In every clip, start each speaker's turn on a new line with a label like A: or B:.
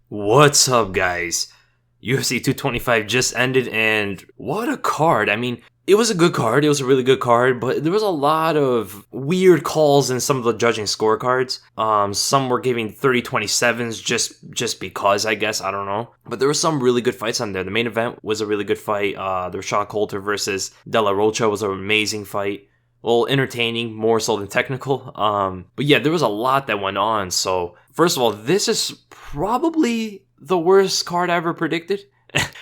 A: What's up, guys? UFC 225 just ended, and what a card. I mean, it was a good card. It was a really good card, but there was a lot of weird calls in some of the judging scorecards. Some were giving 30-27s just because, I guess. I don't know. But there were some really good fights on there. The main event was a really good fight. The Rashad Coulter versus De La Rocha was an amazing fight. Well, entertaining, more so than technical. But yeah, there was a lot that went on. So, first of all, this is probably the worst card I ever predicted.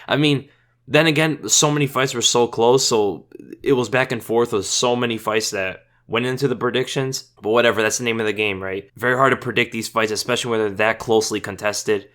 A: I mean, then again, so many fights were so close, so it was back and forth with so many fights that went into the predictions. But whatever, that's the name of the game, right? Very hard to predict these fights, especially when they're that closely contested.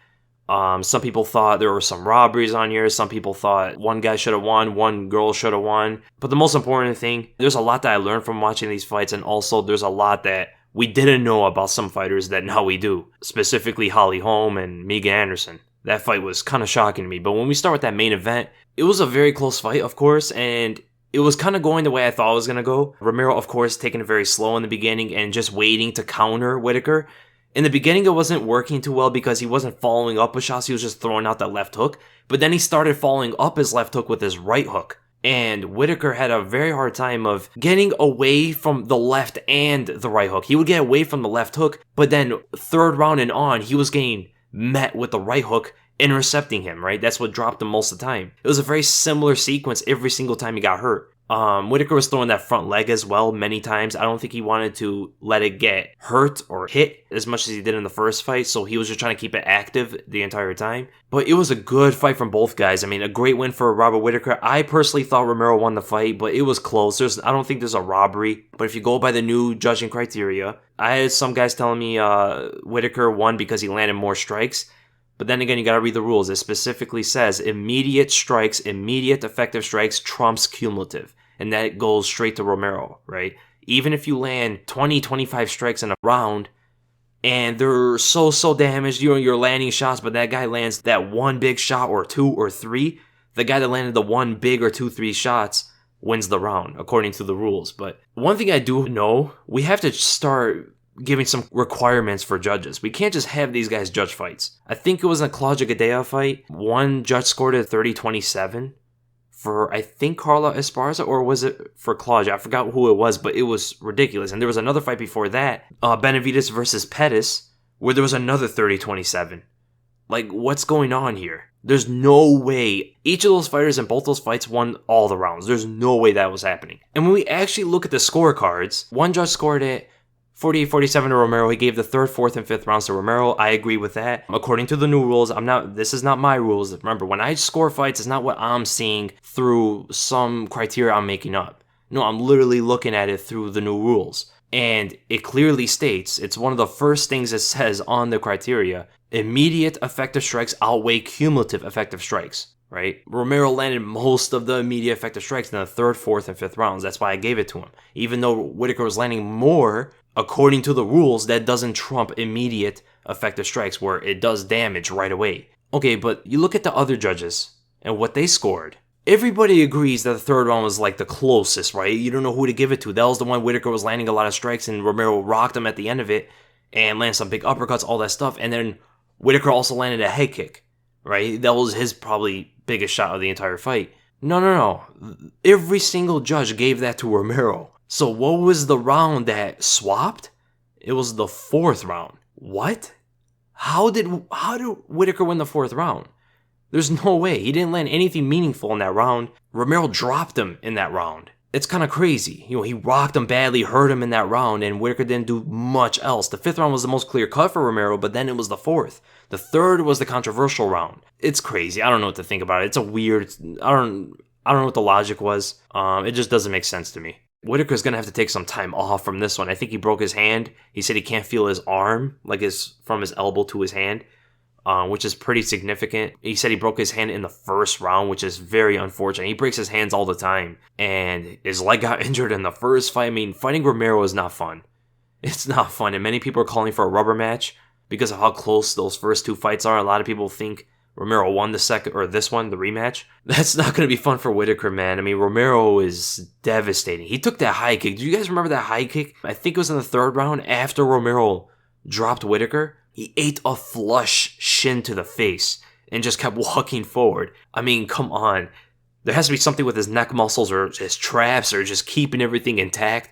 A: Some people thought there were some robberies on here. Some people thought one guy should have won, one girl should have won. But the most important thing, there's a lot that I learned from watching these fights, and also there's a lot that we didn't know about some fighters that now we do. Specifically Holly Holm and Megan Anderson. That fight was kind of shocking to me. But when we start with that main event, it was a very close fight, of course, and it was kind of going the way I thought it was going to go. Romero, of course, taking it very slow in the beginning and just waiting to counter Whittaker. In the beginning, it wasn't working too well because he wasn't following up with shots. He was just throwing out that left hook. But then he started following up his left hook with his right hook. And Whittaker had a very hard time of getting away from the left and the right hook. He would get away from the left hook, but then third round and on, he was getting met with the right hook, intercepting him, right? That's what dropped him most of the time. It was a very similar sequence every single time he got hurt. Whittaker was throwing that front leg as well many times. I don't think he wanted to let it get hurt or hit as much as he did in the first fight, so he was just trying to keep it active the entire time. But it was a good fight from both guys. I mean, a great win for Robert Whittaker. I personally thought Romero won the fight, but it was close. I don't think there's a robbery, but if you go by the new judging criteria, I had some guys telling me Whittaker won because he landed more strikes. But then again, you gotta read the rules. It specifically says immediate strikes, immediate effective strikes trumps cumulative. And that goes straight to Romero, right? Even if you land 20, 25 strikes in a round, and they're so damaged, you're landing shots, but that guy lands that one big shot or two or three, the guy that landed the one big or two, three shots wins the round, according to the rules. But one thing I do know, we have to start giving some requirements for judges. We can't just have these guys judge fights. I think it was in a Claudia Gadelha fight. One judge scored it 30-27 for, I think, Carla Esparza, or was it for Claudia? I forgot who it was, but it was ridiculous. And there was another fight before that, Benavidez versus Pettis, where there was another 30-27. Like, what's going on here? There's no way. Each of those fighters in both those fights won all the rounds. There's no way that was happening. And when we actually look at the scorecards, one judge scored it 48-47 to Romero. He gave the third, fourth, and fifth rounds to Romero. I agree with that. According to the new rules, this is not my rules. Remember, when I score fights, it's not what I'm seeing through some criteria I'm making up. No, I'm literally looking at it through the new rules. And it clearly states, it's one of the first things it says on the criteria, immediate effective strikes outweigh cumulative effective strikes. Right? Romero landed most of the immediate effective strikes in the third, fourth, and fifth rounds. That's why I gave it to him. Even though Whittaker was landing more, according to the rules, that doesn't trump immediate effective strikes where it does damage right away. Okay, but you look at the other judges and what they scored. Everybody agrees that the third round was like the closest, right? You don't know who to give it to. That was the one Whittaker was landing a lot of strikes and Romero rocked him at the end of it and landed some big uppercuts, all that stuff. And then Whittaker also landed a head kick, right? That was his probably biggest shot of the entire fight. No. Every single judge gave that to Romero. So what was the round that swapped? It was the fourth round. What? How did Whittaker win the fourth round? There's no way. He didn't land anything meaningful in that round. Romero dropped him in that round. It's kind of crazy. He rocked him badly, hurt him in that round, and Whittaker didn't do much else. The fifth round was the most clear cut for Romero, but then it was the fourth. The third was the controversial round. It's crazy. I don't know what to think about it. It's a weird... I don't know what the logic was. It just doesn't make sense to me. Whittaker's going to have to take some time off from this one. I think he broke his hand. He said he can't feel his arm, like from his elbow to his hand, which is pretty significant. He said he broke his hand in the first round, which is very unfortunate. He breaks his hands all the time, and his leg got injured in the first fight. I mean, fighting Romero is not fun. It's not fun, and many people are calling for a rubber match because of how close those first two fights are. A lot of people think Romero won the second, or this one, the rematch. That's not going to be fun for Whittaker, man. I mean, Romero is devastating. He took that high kick. Do you guys remember that high kick? I think it was in the third round after Romero dropped Whittaker, He ate a flush shin to the face and just kept walking forward. I mean, come on. There has to be something with his neck muscles or his traps or just keeping everything intact.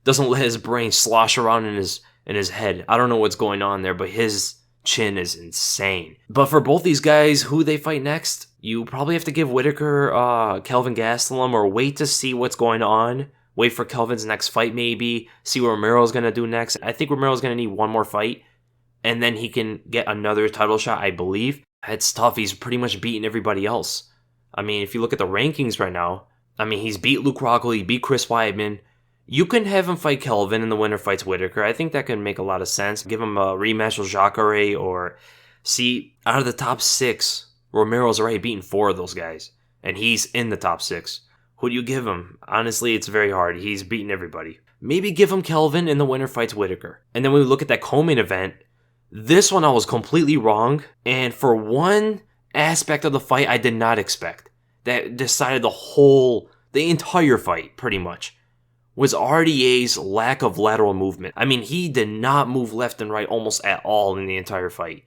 A: Doesn't let his brain slosh around in his head. I don't know what's going on there, but his chin is insane. But for both these guys, who they fight next, you probably have to give Whittaker Kelvin Gastelum, or wait to see what's going on. Wait for Kelvin's next fight maybe. See what Romero's going to do next. I think Romero's going to need one more fight, and then he can get another title shot, I believe. It's tough. He's pretty much beaten everybody else. I mean, if you look at the rankings right now, I mean, he's beat Luke Rockhold, he beat Chris Weidman. You can have him fight Kelvin and the winner fights Whittaker. I think that can make a lot of sense. Give him a rematch with Jacare, or see, out of the top 6, Romero's already beaten 4 of those guys, and he's in the top 6. Who do you give him? Honestly, it's very hard. He's beaten everybody. Maybe give him Kelvin and the winner fights Whittaker. And then when we look at that co-main event, this one I was completely wrong, and for one aspect of the fight I did not expect, that decided the entire fight pretty much, was RDA's lack of lateral movement. I mean, he did not move left and right almost at all in the entire fight.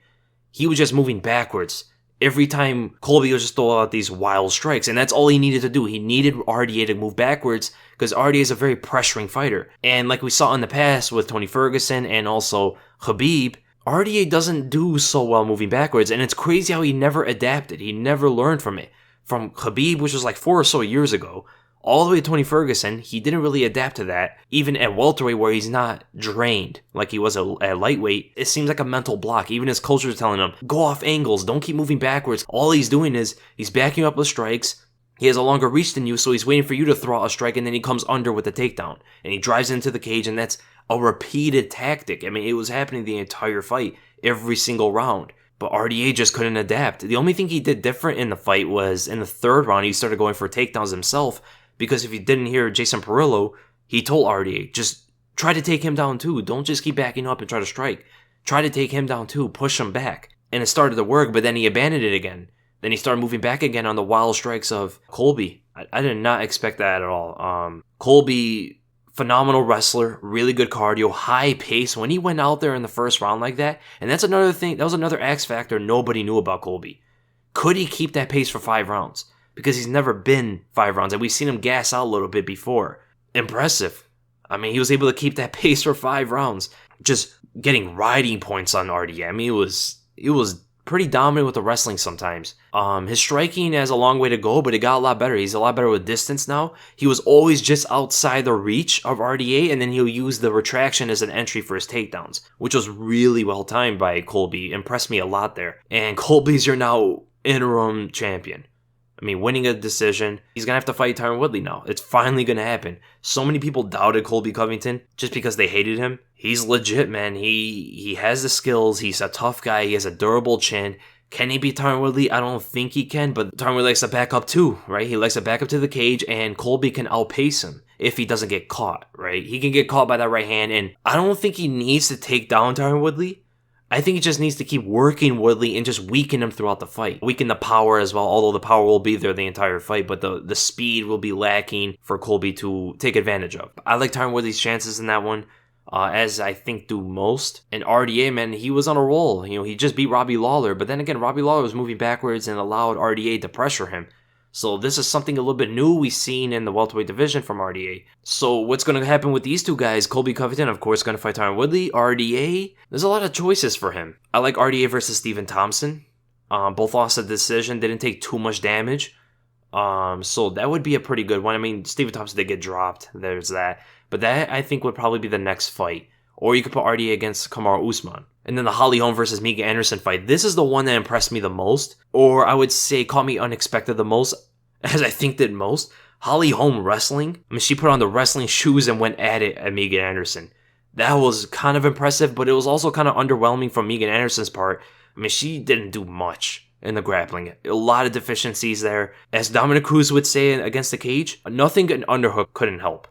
A: He was just moving backwards. Every time Colby was just throwing out these wild strikes, and that's all he needed to do. He needed RDA to move backwards because RDA is a very pressuring fighter. And like we saw in the past with Tony Ferguson and also Khabib, RDA doesn't do so well moving backwards, and it's crazy how he never adapted. He never learned from it. From Khabib, which was like 4 or so years ago, all the way to Tony Ferguson, he didn't really adapt to that. Even at welterweight, where he's not drained like he was at lightweight, it seems like a mental block. Even his coach is telling him, go off angles, don't keep moving backwards. All he's doing is he's backing up with strikes. He has a longer reach than you, so he's waiting for you to throw out a strike, and then he comes under with the takedown. And he drives into the cage, and that's a repeated tactic. I mean, it was happening the entire fight, every single round. But RDA just couldn't adapt. The only thing he did different in the fight was in the 3rd round, he started going for takedowns himself. Because if you didn't hear Jason Perillo, he told RDA, just try to take him down too. Don't just keep backing up and try to strike. Try to take him down too. Push him back. And it started to work, but then he abandoned it again. Then he started moving back again on the wild strikes of Colby. I did not expect that at all. Colby, phenomenal wrestler, really good cardio, high pace. When he went out there in the 1st round like that, and that's another thing, that was another X factor nobody knew about Colby. Could he keep that pace for 5 rounds? Because he's never been 5 rounds, and we've seen him gas out a little bit before. Impressive. I mean, he was able to keep that pace for 5 rounds, just getting riding points on RDA. I mean, it was pretty dominant with the wrestling sometimes. His striking has a long way to go, but it got a lot better. He's a lot better with distance now. He was always just outside the reach of RDA, and then he'll use the retraction as an entry for his takedowns, which was really well timed by Colby. Impressed me a lot there. And Colby's your now interim champion. I mean, winning a decision. He's going to have to fight Tyron Woodley now. It's finally going to happen. So many people doubted Colby Covington just because they hated him. He's legit, man. He has the skills. He's a tough guy. He has a durable chin. Can he beat Tyron Woodley? I don't think he can, but Tyron Woodley likes to back up too, right? He likes to back up to the cage, and Colby can outpace him if he doesn't get caught, right? He can get caught by that right hand, and I don't think he needs to take down Tyron Woodley. I think he just needs to keep working Woodley and just weaken him throughout the fight. Weaken the power as well, although the power will be there the entire fight, but the speed will be lacking for Colby to take advantage of. I like Tyron Woodley's chances in that one, as I think do most. And RDA, man, he was on a roll. You know, he just beat Robbie Lawler, but then again, Robbie Lawler was moving backwards and allowed RDA to pressure him. So this is something a little bit new we've seen in the welterweight division from RDA. So what's going to happen with these two guys? Colby Covington, of course, going to fight Tyron Woodley. RDA, there's a lot of choices for him. I like RDA versus Stephen Thompson. Both lost a decision, didn't take too much damage. So that would be a pretty good one. I mean, Stephen Thompson did get dropped. There's that. But that, I think, would probably be the next fight. Or you could put RDA against Kamaru Usman. And then the Holly Holm versus Megan Anderson fight. This is the one that impressed me the most. Or I would say caught me unexpected the most, as I think did most. Holly Holm wrestling. I mean, she put on the wrestling shoes and went at it at Megan Anderson. That was kind of impressive, but it was also kind of underwhelming from Megan Anderson's part. I mean, she didn't do much in the grappling. A lot of deficiencies there. As Dominic Cruz would say against the cage, nothing an underhook couldn't help,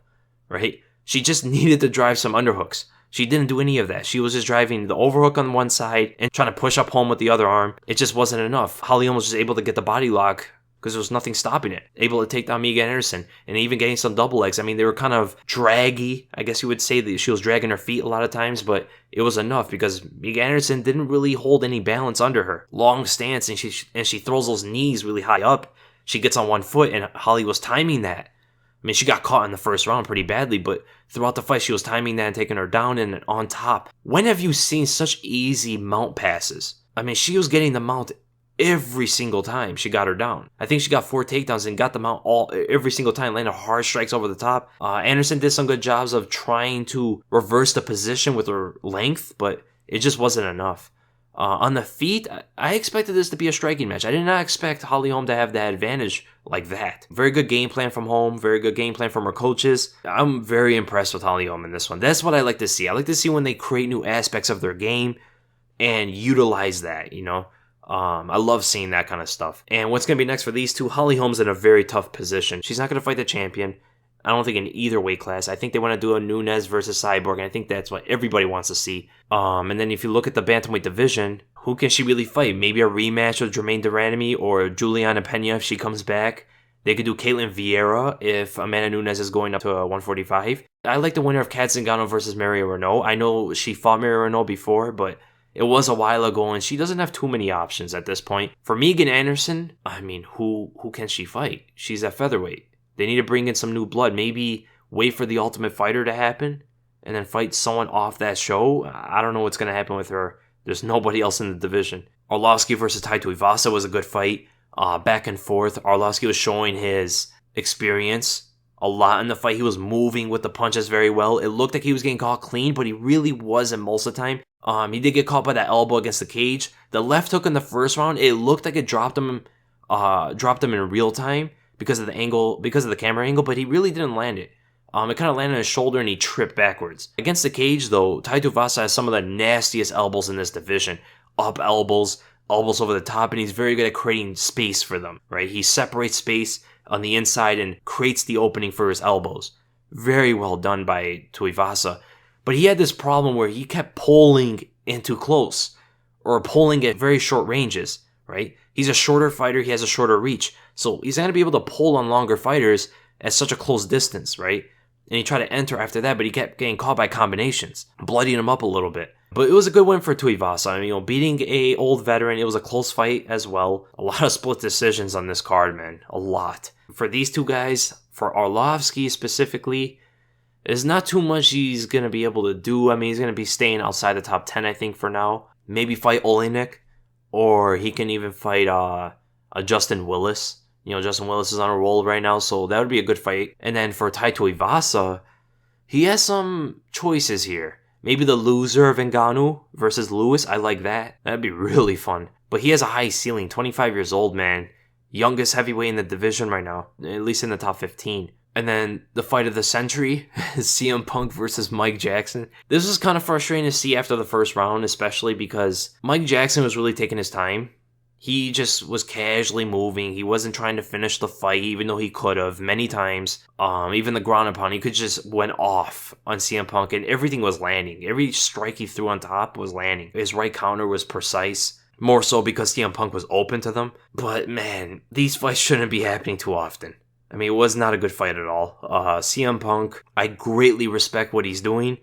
A: right? She just needed to drive some underhooks. She didn't do any of that. She was just driving the overhook on one side and trying to push up Holm with the other arm. It just wasn't enough. Holly Holm was just able to get the body lock because there was nothing stopping it. Able to take down Megan Anderson and even getting some double legs. I mean, they were kind of draggy. I guess you would say that she was dragging her feet a lot of times, but it was enough because Megan Anderson didn't really hold any balance under her. Long stance, and she throws those knees really high up. She gets on one foot, and Holly was timing that. I mean, she got caught in the first round pretty badly, but throughout the fight, she was timing that and taking her down and on top. When have you seen such easy mount passes? I mean, she was getting the mount every single time she got her down. I think she got 4 takedowns and got them out every single time, landing hard strikes over the top. Anderson did some good jobs of trying to reverse the position with her length, but it just wasn't enough. On the feet, I expected this to be a striking match. I did not expect Holly Holm to have that advantage like that. Very good game plan from Holm, very good game plan from her coaches. I'm very impressed with Holly Holm in this one. That's what I like to see. I like to see when they create new aspects of their game and utilize that, you know. I love seeing that kind of stuff. And what's going to be next for these two? Holly Holm's in a very tough position. She's not going to fight the champion. I don't think in either weight class. I think they want to do a Nunes versus Cyborg, and I think that's what everybody wants to see. And then if you look at the bantamweight division, who can she really fight? Maybe a rematch with Jermaine Duranamy or Juliana Pena if she comes back. They could do Caitlin Vieira if Amanda Nunes is going up to 145. I like the winner of Kat Zingano versus Maria Renault. I know she fought Maria Renault before, but it was a while ago, and she doesn't have too many options at this point. For Megan Anderson, I mean, who can she fight? She's at featherweight. They need to bring in some new blood. Maybe wait for the Ultimate Fighter to happen and then fight someone off that show. I don't know what's going to happen with her. There's nobody else in the division. Orlovsky versus Taito Vasa was a good fight. Back and forth. Orlovsky was showing his experience a lot in the fight. He was moving with the punches very well. It looked like he was getting caught clean, but he really wasn't most of the time. He did get caught by that elbow against the cage. The left hook in the first round, it looked like it dropped him in real time because of the angle, because of the camera angle, but he really didn't land it. It kind of landed on his shoulder and he tripped backwards. Against the cage, though, Taito Vasa has some of the nastiest elbows in this division. Up elbows, elbows over the top, and he's very good at creating space for them, right? He separates space on the inside and creates the opening for his elbows. Very well done by Tuivasa. But he had this problem where he kept pulling in too close or pulling at very short ranges, right? He's a shorter fighter. He has a shorter reach. So he's not going to be able to pull on longer fighters at such a close distance, right? And he tried to enter after that, but he kept getting caught by combinations, bloodying him up a little bit. But it was a good win for Tuivasa. I mean, beating a old veteran, it was a close fight as well. A lot of split decisions on this card, man. A lot. For these two guys, for Orlovsky specifically, there's not too much he's going to be able to do. I mean, he's going to be staying outside the top 10, I think, for now. Maybe fight Olenek, or he can even fight a Justin Willis. You know, Justin Willis is on a roll right now, so that would be a good fight. And then for Taito Vasa, he has some choices here. Maybe the loser of Ngannou versus Lewis. I like that. That'd be really fun. But he has a high ceiling. 25 years old, man. Youngest heavyweight in the division right now. At least in the top 15. And then the fight of the century. CM Punk versus Mike Jackson. This was kind of frustrating to see after the first round. Especially because Mike Jackson was really taking his time. He just was casually moving. He wasn't trying to finish the fight, even though he could have many times. Even the ground and pound, he could just went off on CM Punk, and everything was landing. Every strike he threw on top was landing. His right counter was precise, more so because CM Punk was open to them. But man, these fights shouldn't be happening too often. I mean, it was not a good fight at all. CM Punk, I greatly respect what he's doing.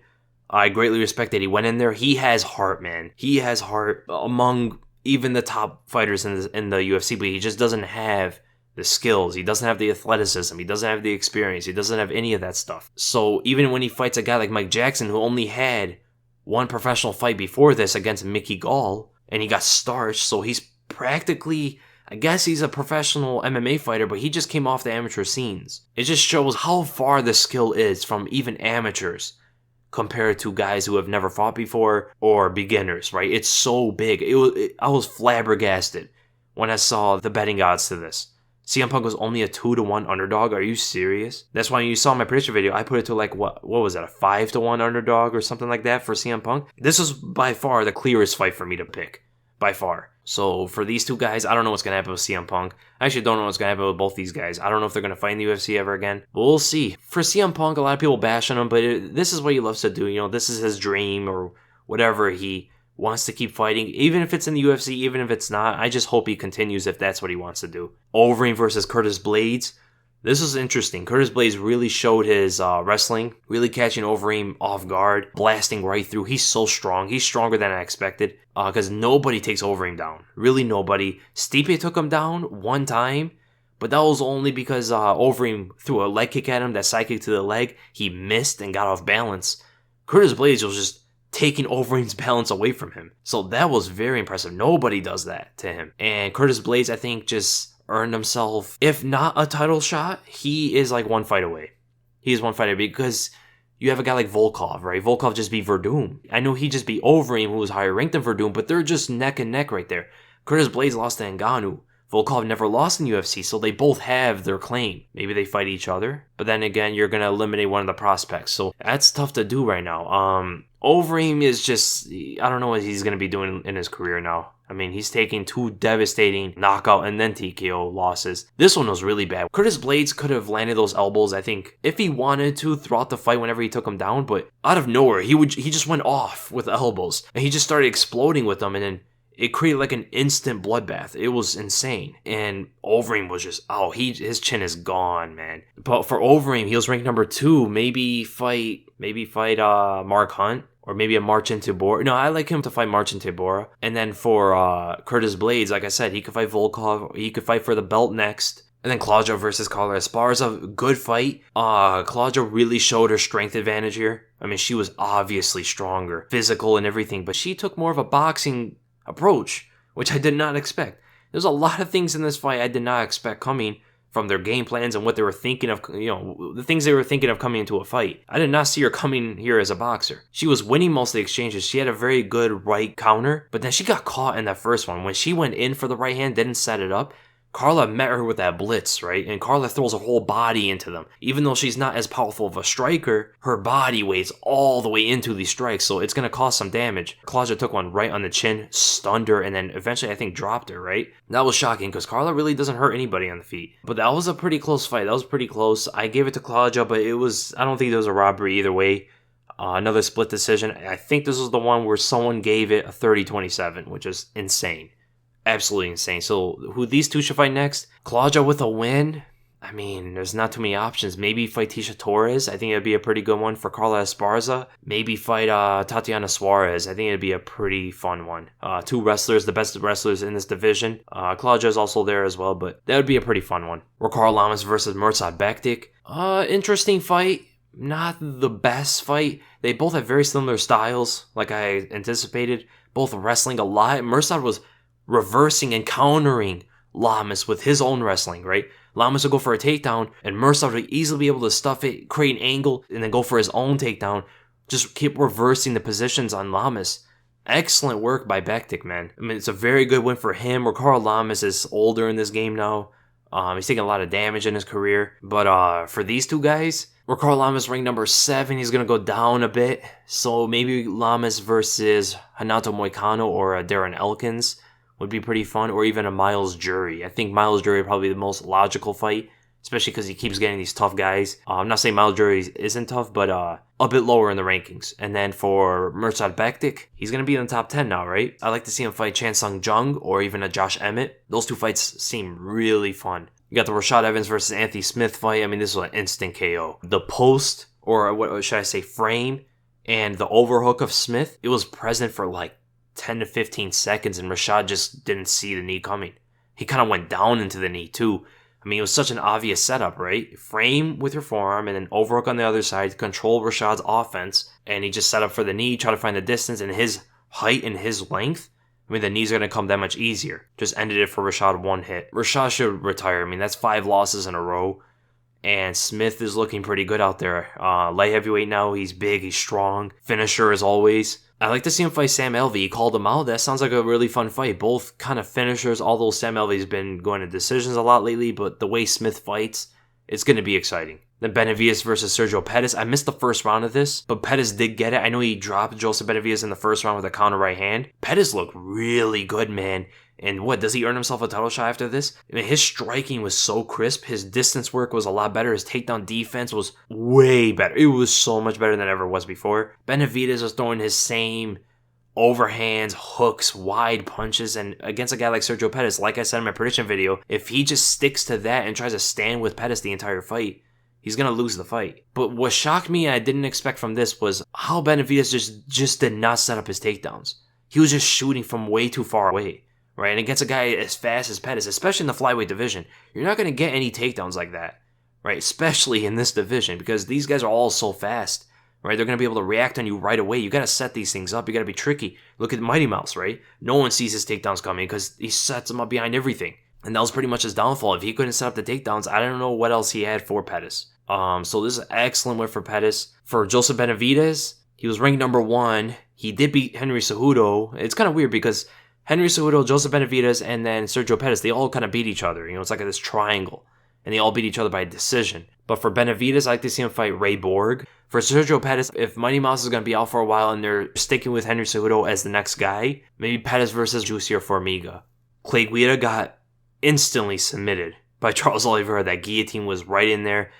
A: I greatly respect that he went in there. He has heart, man. He has heart among even the top fighters in the UFC, but he just doesn't have the skills. He doesn't have the athleticism. He doesn't have the experience. He doesn't have any of that stuff. So even when he fights a guy like Mike Jackson, who only had one professional fight before this against Mickey Gall, and he got starched, so he's practically, I guess he's a professional MMA fighter, but he just came off the amateur scenes. It just shows how far the skill is from even amateurs compared to guys who have never fought before or beginners, right? It's so big. I was flabbergasted when I saw the betting odds to this. CM Punk was only a 2-1 underdog. Are you serious? That's why you saw my prediction video, I put it to like, what was that, a 5-1 underdog or something like that for CM Punk? This was by far the clearest fight for me to pick. By far. So for these two guys, I don't know what's going to happen with CM Punk. I actually don't know what's going to happen with both these guys. I don't know if they're going to fight in the UFC ever again. But we'll see. For CM Punk, a lot of people bash on him, but this is what he loves to do. You know, this is his dream or whatever he wants to keep fighting, even if it's in the UFC, even if it's not. I just hope he continues if that's what he wants to do. Overeem versus Curtis Blades. This was interesting. Curtis Blades really showed his wrestling, really catching Overeem off guard, blasting right through. He's so strong. He's stronger than I expected because nobody takes Overeem down. Really nobody. Stipe took him down one time, but that was only because Overeem threw a leg kick at him, that side kick to the leg. He missed and got off balance. Curtis Blades was just taking Overeem's balance away from him. So that was very impressive. Nobody does that to him. And Curtis Blades, I think, just earned himself, if not a title shot, he is like one fight away. He is one fight away because you have a guy like Volkov, right? Volkov just beat Verdum. I know he just beat Overeem, who was higher ranked than Verdum, but they're just neck and neck right there. Curtis Blades lost to Ngannou. Volkov never lost in UFC, so they both have their claim. Maybe they fight each other, but then again, you're going to eliminate one of the prospects, so that's tough to do right now. Overeem is just, I don't know what he's going to be doing in his career now. I mean, he's taking 2 devastating knockout and then TKO losses. This one was really bad. Curtis Blades could have landed those elbows, I think, if he wanted to throughout the fight whenever he took him down, but out of nowhere, he just went off with elbows, and he just started exploding with them, and then it created like an instant bloodbath. It was insane. And Overeem was just, his chin is gone, man. But for Overeem, he was ranked number 2. Maybe fight Mark Hunt. Or maybe a Marcin Tybura. No, I like him to fight Marcin Tybura. And then for Curtis Blades, like I said, he could fight Volkov. He could fight for the belt next. And then Collazo versus Carla Esparza. Good fight. Collazo really showed her strength advantage here. I mean, she was obviously stronger, physical and everything. But she took more of a boxing approach, which I did not expect. There's a lot of things in this fight I did not expect coming from their game plans and what they were thinking of, the things they were thinking of coming into a fight. I did not see her coming here as a boxer. She was winning most of the exchanges. She had a very good right counter, but then she got caught in that first one. When she went in for the right hand, didn't set it up, Carla met her with that blitz, right? And Carla throws her whole body into them. Even though she's not as powerful of a striker, her body weighs all the way into these strikes, so it's going to cause some damage. Collazo took one right on the chin, stunned her, and then eventually I think dropped her, right? That was shocking because Carla really doesn't hurt anybody on the feet. But that was a pretty close fight. That was pretty close. I gave it to Collazo, but I don't think there was a robbery either way. Another split decision. I think this was the one where someone gave it a 30-27, which is insane. Absolutely insane. So who these two should fight next? Collazo with a win. I mean, there's not too many options. Maybe fight Tisha Torres. I think it'd be a pretty good one for Carla Esparza. Maybe fight Tatiana Suarez. I think it'd be a pretty fun one. 2 wrestlers, the best wrestlers in this division. Collazo is also there as well, but that would be a pretty fun one. Ricardo Lamas versus Mirsad Bektic. Interesting fight. Not the best fight. They both have very similar styles, like I anticipated. Both wrestling a lot. Mirsad was reversing and countering Lamas with his own wrestling, right? Lamas would go for a takedown, and Mirsad would easily be able to stuff it, create an angle, and then go for his own takedown. Just keep reversing the positions on Lamas. Excellent work by Bektic, man. I mean, it's a very good win for him. Ricardo Lamas is older in this game now. He's taking a lot of damage in his career. But for these two guys, Ricardo Lamas ranked number 7. He's going to go down a bit. So maybe Lamas versus Renato Moicano or Darren Elkins would be pretty fun, or even a Miles Jury. I think Miles Jury is probably the most logical fight, especially because he keeps getting these tough guys. I'm not saying Miles Jury isn't tough, but a bit lower in the rankings. And then for Mirsad Bektic, he's going to be in the top 10 now, right? I'd like to see him fight Chan Sung Jung or even a Josh Emmett. Those two fights seem really fun. You got the Rashad Evans versus Anthony Smith fight. I mean, this was an instant KO. The post, or what should I say, frame, and the overhook of Smith, it was present for like 10 to 15 seconds, and Rashad just didn't see the knee coming. He kind of went down into the knee too. I mean, it was such an obvious setup, right? Frame with your forearm and then overhook on the other side to control Rashad's offense, and he just set up for the knee, try to find the distance, and his height and his length, I mean, the knees are going to come that much easier. Just ended it for Rashad one hit. Rashad should retire. I mean, that's 5 losses in a row, and Smith is looking pretty good out there. Light heavyweight now, he's big, he's strong, finisher as always. I'd like to see him fight Sam Alvey. He called him out. That sounds like a really fun fight. Both kind of finishers, although Sam Alvey's been going to decisions a lot lately, but the way Smith fights, it's going to be exciting. Then Benavidez versus Sergio Pettis. I missed the first round of this, but Pettis did get it. I know he dropped Joseph Benavidez in the first round with a counter right hand. Pettis looked really good, man. And what, does he earn himself a title shot after this? I mean, his striking was so crisp. His distance work was a lot better. His takedown defense was way better. It was so much better than it ever was before. Benavidez was throwing his same overhands, hooks, wide punches, and against a guy like Sergio Pettis, like I said in my prediction video, if he just sticks to that and tries to stand with Pettis the entire fight, he's going to lose the fight. But what shocked me and I didn't expect from this was how Benavidez just did not set up his takedowns. He was just shooting from way too far away, right? And against a guy as fast as Pettis, especially in the flyweight division, you're not going to get any takedowns like that, right? Especially in this division, because these guys are all so fast, right? They're going to be able to react on you right away. You got to set these things up. You got to be tricky. Look at Mighty Mouse, right? No one sees his takedowns coming because he sets them up behind everything. And that was pretty much his downfall. If he couldn't set up the takedowns, I don't know what else he had for Pettis. So this is an excellent win for Pettis. For Joseph Benavidez, he was ranked number 1. He did beat Henry Cejudo. It's kind of weird because Henry Cejudo, Joseph Benavidez, and then Sergio Pettis, they all kind of beat each other. It's like this triangle. And they all beat each other by decision. But for Benavidez, I like to see him fight Ray Borg. For Sergio Pettis, if Mighty Mouse is going to be out for a while and they're sticking with Henry Cejudo as the next guy, maybe Pettis versus Jussier Formiga. Clay Guida got instantly submitted by Charles Oliveira. That guillotine was right in there.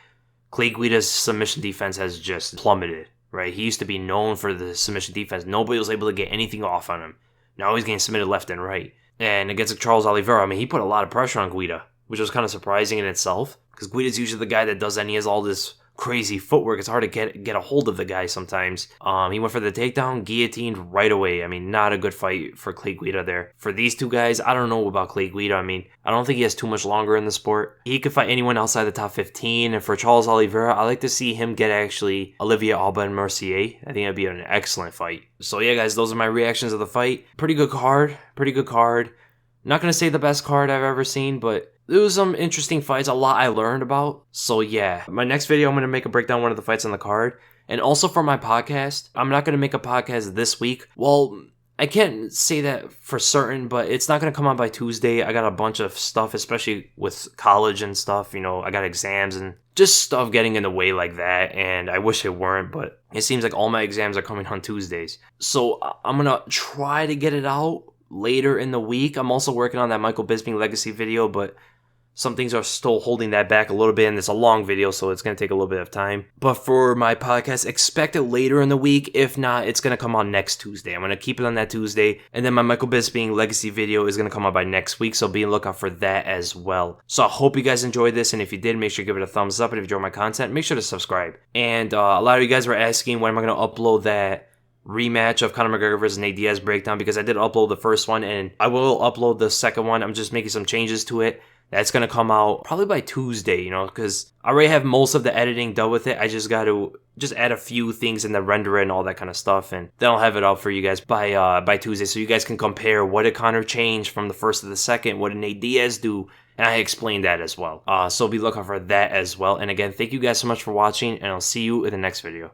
A: Clay Guida's submission defense has just plummeted, right? He used to be known for the submission defense. Nobody was able to get anything off on him. Now he's getting submitted left and right. And against Charles Oliveira, he put a lot of pressure on Guida, which was kind of surprising in itself, because Guida's usually the guy that does that, and he has all this crazy footwork. It's hard to get a hold of the guy sometimes. He went for the takedown, guillotined right away. Not a good fight for Clay Guida there. For these two guys, I don't know about Clay Guida. I don't think he has too much longer in the sport. He could fight anyone outside the top 15. And for Charles Oliveira, I like to see him get actually Olivier Aubin-Mercier. I think that'd be an excellent fight. So yeah, guys, those are my reactions of the fight. Pretty good card. Not going to say the best card I've ever seen, but there was some interesting fights, a lot I learned about. So yeah, my next video, I'm going to make a breakdown of one of the fights on the card. And also for my podcast, I'm not going to make a podcast this week. Well, I can't say that for certain, but it's not going to come out by Tuesday. I got a bunch of stuff, especially with college and stuff. I got exams and just stuff getting in the way like that. And I wish it weren't, but it seems like all my exams are coming on Tuesdays. So I'm going to try to get it out later in the week. I'm also working on that Michael Bisping legacy video, but some things are still holding that back a little bit, and it's a long video, so it's going to take a little bit of time. But for my podcast, expect it later in the week. If not, it's going to come on next Tuesday. I'm going to keep it on that Tuesday, and then my Michael Bisping legacy video is going to come out by next week, so be on the lookout for that as well. So I hope you guys enjoyed this, and if you did, make sure you give it a thumbs up, and if you enjoyed my content, make sure to subscribe. And a lot of you guys were asking when am I going to upload that rematch of Conor McGregor versus Nate Diaz breakdown, because I did upload the first one, and I will upload the second one. I'm just making some changes to it. That's going to come out probably by Tuesday, because I already have most of the editing done with it. I just got to add a few things in the render and all that kind of stuff, and then I'll have it out for you guys by Tuesday, so you guys can compare what did Conor change from the first to the second, what did Nate Diaz do, and I explained that as well. So be looking for that as well. And again, thank you guys so much for watching, and I'll see you in the next video.